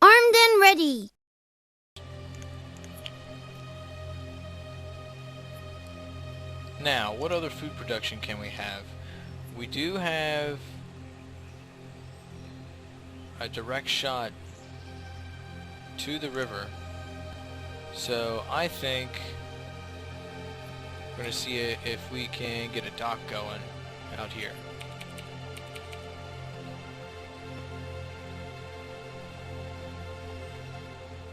Armed and ready. Now, what other food production can we have? We do have a direct shot to the river. So I think we're going to see if we can get a dock going out here.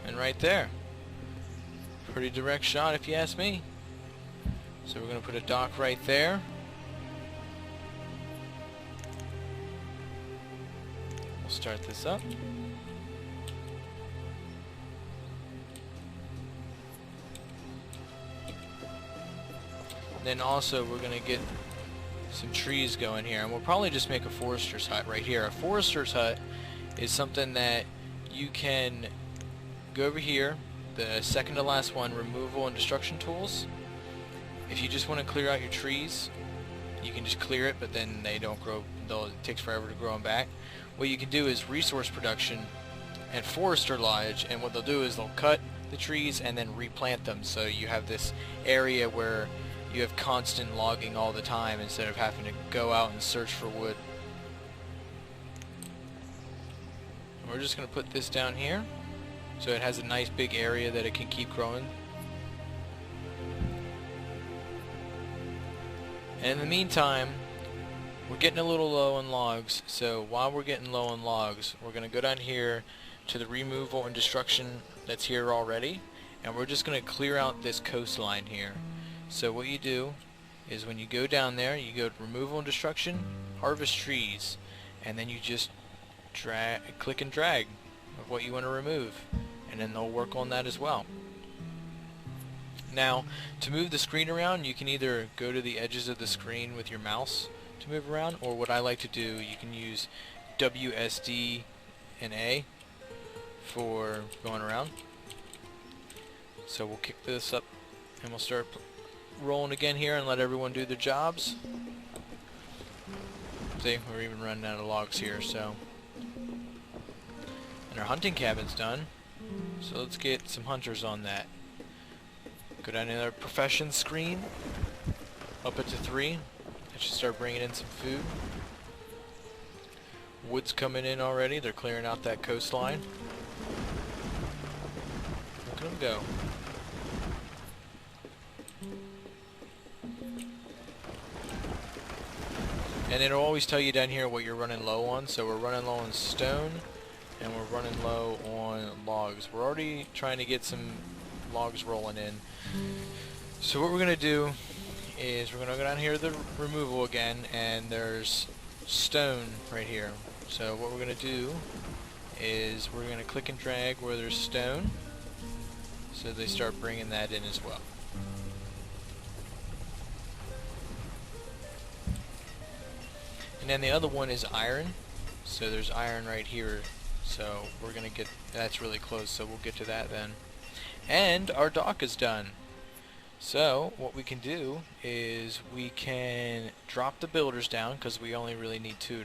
And right there. Pretty direct shot if you ask me. So we're going to put a dock right there. We'll start this up. Then also we're going to get some trees going here, and we'll probably just make a forester's hut right here. A forester's hut is something that you can go over here, the second to last one, removal and destruction tools. If you just want to clear out your trees, you can just clear it, but then they don't grow, it takes forever to grow them back. What you can do is resource production and forester lodge, and what they'll do is they'll cut the trees and then replant them, so you have this area where you have constant logging all the time instead of having to go out and search for wood. We're just going to put this down here so it has a nice big area that it can keep growing. And in the meantime, we're getting a little low on logs, so while we're getting low on logs, we're going to go down here to the removal and destruction that's here already, and we're just going to clear out this coastline here. So what you do is when you go down there, you go to removal and destruction, harvest trees, and then you just click and drag of what you want to remove, and then they'll work on that as well. Now, to move the screen around, you can either go to the edges of the screen with your mouse to move around, or what I like to do, you can use WSD and A for going around. So we'll kick this up and we'll start rolling again here and let everyone do their jobs. See, we're even running out of logs here, so. And our hunting cabin's done, so let's get some hunters on that. Go down to our profession screen, up it to 3. That should start bringing in some food. Wood's coming in already. They're clearing out that coastline. Look at them go. And it'll always tell you down here what you're running low on. So we're running low on stone, and we're running low on logs. We're already trying to get some logs rolling in. So what we're going to do is we're going to go down here to the removal again, and there's stone right here. So what we're going to do is we're going to click and drag where there's stone, so they start bringing that in as well. And then the other one is iron, so there's iron right here, so we're going to get, that's really close, so we'll get to that then. And our dock is done. So what we can do is we can drop the builders down, because we only really need 2.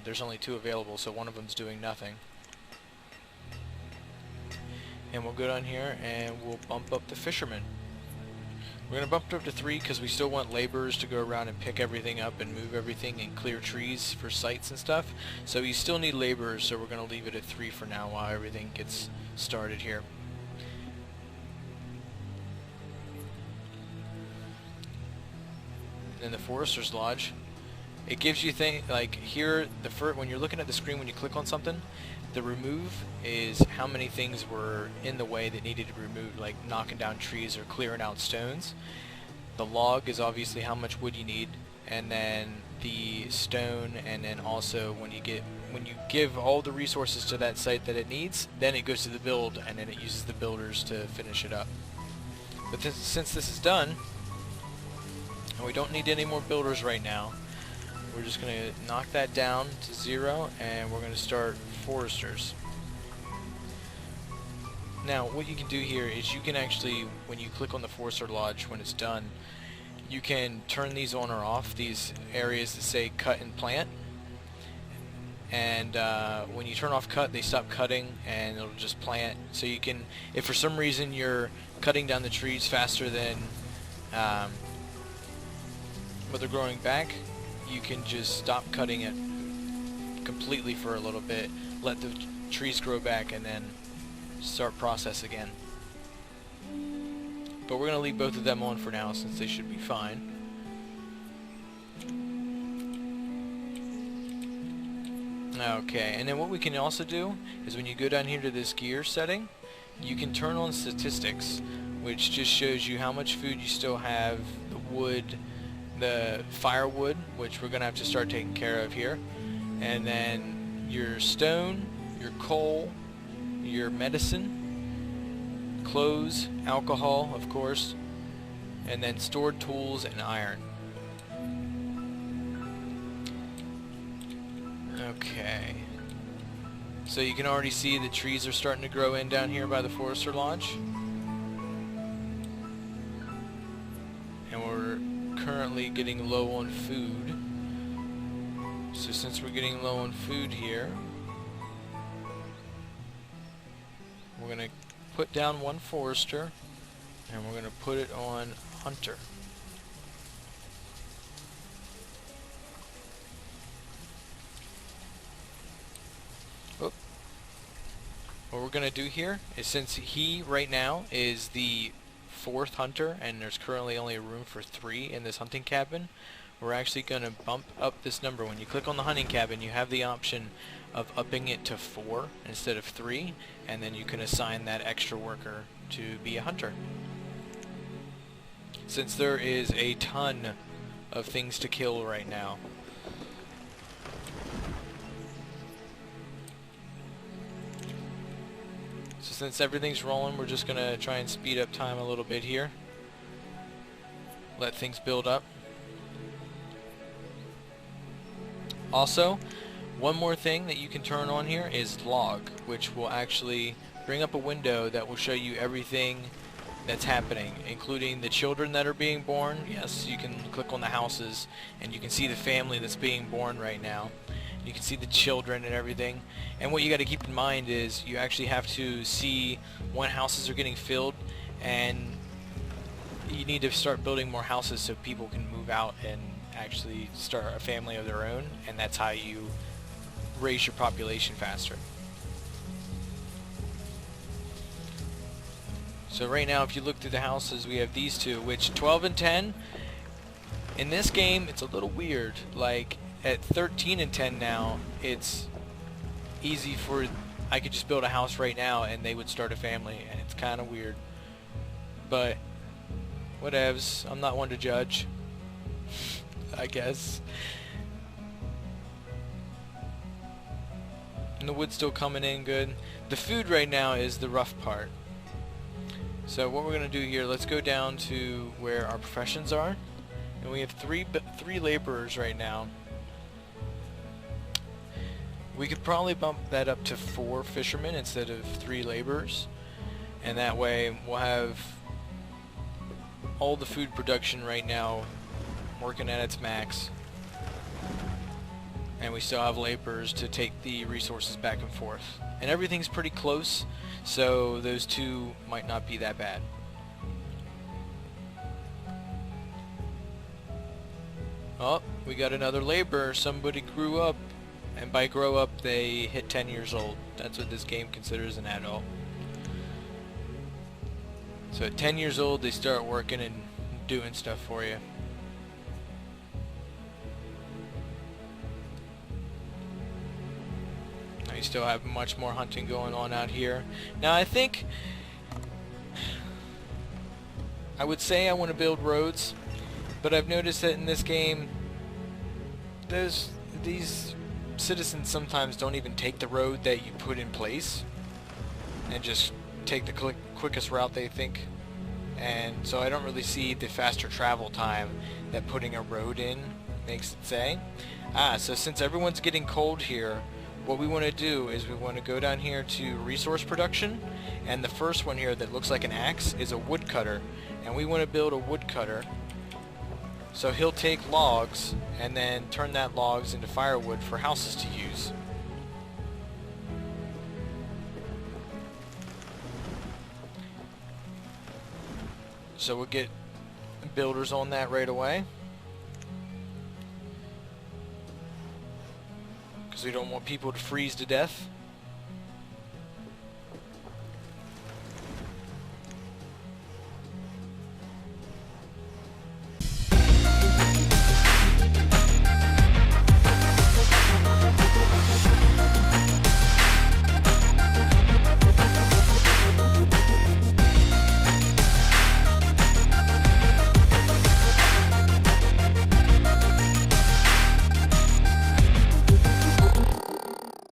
There's only 2 available, so one of them's doing nothing. And we'll go down here and we'll bump up the fishermen. We're going to bump it up to 3 because we still want laborers to go around and pick everything up and move everything and clear trees for sites and stuff. So you still need laborers, so we're going to leave it at 3 for now while everything gets started here. In the Forester's Lodge, it gives you like here, when you're looking at the screen, when you click on something, the remove is how many things were in the way that needed to be removed, like knocking down trees or clearing out stones. The log is obviously how much wood you need, and then the stone, and then also when you give all the resources to that site that it needs, then it goes to the build, and then it uses the builders to finish it up. But since this is done, and we don't need any more builders right now, we're just going to knock that down to 0, and we're going to start foresters. Now what you can do here is you can actually, when you click on the Forester Lodge, when it's done, you can turn these on or off, these areas that say cut and plant, and when you turn off cut, they stop cutting, and it'll just plant. So you can, if for some reason you're cutting down the trees faster than what they're growing back, you can just stop cutting it completely for a little bit, let the trees grow back, and then start process again. But we're going to leave both of them on for now since they should be fine. Okay, and then what we can also do is when you go down here to this gear setting, you can turn on statistics, which just shows you how much food you still have, the wood, the firewood, which we're going to have to start taking care of here, and then your stone, your coal, your medicine, clothes, alcohol, of course, and then stored tools and iron. Okay. So you can already see the trees are starting to grow in down here by the Forester Lodge. And we're currently getting low on food. So since we're getting low on food here, we're going to put down one Forester, and we're going to put it on Hunter. What we're going to do here is, since he right now is the 4th hunter and there's currently only room for 3 in this hunting cabin, we're actually going to bump up this number. When you click on the hunting cabin, you have the option of upping it to 4 instead of 3, and then you can assign that extra worker to be a hunter. Since there is a ton of things to kill right now. So since everything's rolling, we're just going to try and speed up time a little bit here. Let things build up. Also, one more thing that you can turn on here is log, which will actually bring up a window that will show you everything that's happening, including the children that are being born. Yes, you can click on the houses and you can see the family that's being born right now. You can see the children and everything. And what you got to keep in mind is you actually have to see when houses are getting filled, and you need to start building more houses so people can move out and actually start a family of their own, and that's how you raise your population faster. So right now, if you look through the houses, we have these two, which 12 and 10, in this game, it's a little weird. Like, at 13 and 10 now, it's easy for, I could just build a house right now and they would start a family, and it's kind of weird. But, whatevs, I'm not one to judge, I guess. And the wood's still coming in good. The food right now is the rough part. So what we're going to do here, let's go down to where our professions are. And we have three laborers right now. We could probably bump that up to 4 fishermen instead of 3 laborers. And that way we'll have all the food production right now working at its max. And we still have laborers to take the resources back and forth. And everything's pretty close, so those two might not be that bad. Oh, we got another laborer. Somebody grew up. And by grow up, they hit 10 years old. That's what this game considers an adult. So at 10 years old, they start working and doing stuff for you. Now you still have much more hunting going on out here. Now I think, I would say I want to build roads, but I've noticed that in this game, these citizens sometimes don't even take the road that you put in place and just take the quickest route they think, and so I don't really see the faster travel time that putting a road in makes it say. So since everyone's getting cold here, what we want to do is we want to go down here to resource production, and the first one here that looks like an axe is a woodcutter, and we want to build a woodcutter. So he'll take logs and then turn that logs into firewood for houses to use. So we'll get builders on that right away, because we don't want people to freeze to death.